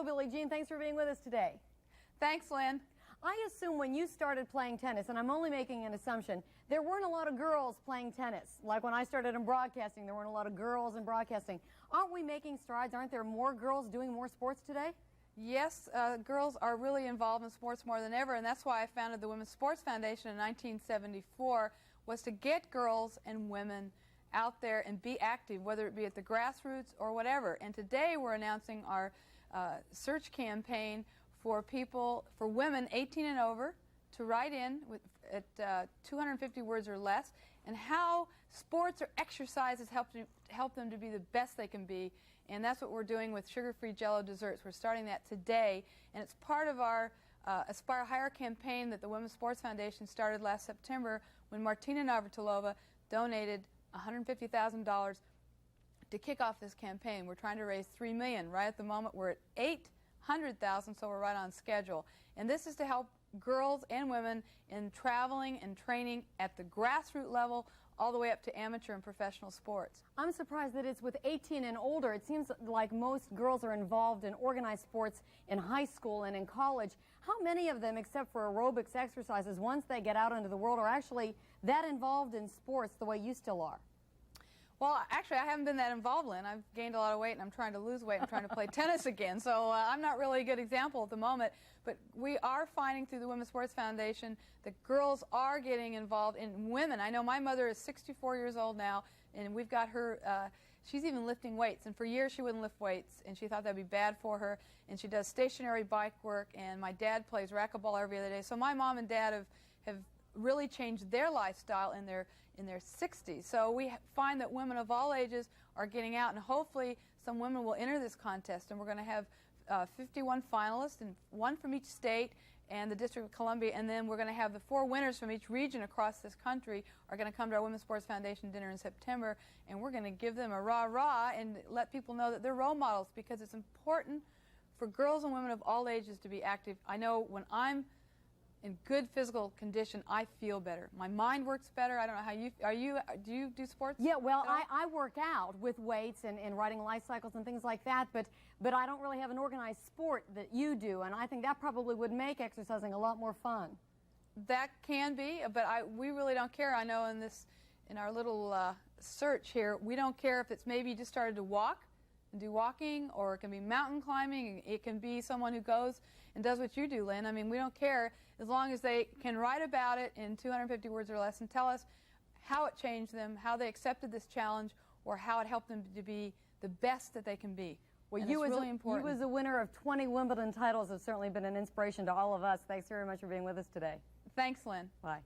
Hello, Billie Jean. Thanks for being with us today. Thanks, Lynn. I assume when you started playing tennis, and I'm only making an assumption, there weren't a lot of girls playing tennis. Like when I started in broadcasting, there weren't a lot of girls in broadcasting. Aren't we making strides? Aren't there more girls doing more sports today? Yes, girls are really involved in sports more than ever, and that's why I founded the Women's Sports Foundation in 1974, was to get girls and women out there and be active, whether it be at the grassroots or whatever. And today we're announcing our search campaign for women 18 and over to write in at 250 words or less, and how sports or exercise has helped them to be the best they can be. And that's what we're doing with sugar-free Jell-O desserts. We're starting that today, and it's part of our Aspire Higher campaign that the Women's Sports Foundation started last September when Martina Navratilova donated $150,000 to kick off this campaign. We're trying to raise $3 million. Right at the moment, we're at $800,000, so we're right on schedule. And this is to help girls and women in traveling and training at the grassroots level all the way up to amateur and professional sports. I'm surprised that it's with 18 and older. It seems like most girls are involved in organized sports in high school and in college. How many of them, except for aerobics exercises, once they get out into the world, are actually that involved in sports the way you still are? Well, actually, I haven't been that involved, Lynn. I've gained a lot of weight, and I'm trying to lose weight. I'm trying to play tennis again, so I'm not really a good example at the moment. But we are finding through the Women's Sports Foundation that girls are getting involved in women. I know my mother is 64 years old now, and we've got her, she's even lifting weights. And for years, she wouldn't lift weights, and she thought that would be bad for her. And she does stationary bike work, and my dad plays racquetball every other day. So my mom and dad have really changed their lifestyle in their 60s. So we find that women of all ages are getting out, and hopefully some women will enter this contest, and we're going to have 51 finalists, and one from each state and the District of Columbia, and then we're going to have the 4 winners from each region across this country are going to come to our Women's Sports Foundation dinner in September, and we're going to give them a rah-rah and let people know that they're role models, because it's important for girls and women of all ages to be active. I know when I'm in good physical condition, I feel better. My mind works better. I don't know how you, do you do sports? Yeah, well, I work out with weights and riding life cycles and things like that, but I don't really have an organized sport that you do, and I think that probably would make exercising a lot more fun. That can be, but we really don't care. I know in our little search here, we don't care if it's maybe you just started to walk and do walking, or it can be mountain climbing. It can be someone who goes and does what you do, Lynn. I mean, we don't care as long as they can write about it in 250 words or less and tell us how it changed them, how they accepted this challenge, or how it helped them to be the best that they can be. Well, you as a winner of 20 Wimbledon titles have certainly been an inspiration to all of us. Thanks very much for being with us today. Thanks, Lynn. Bye.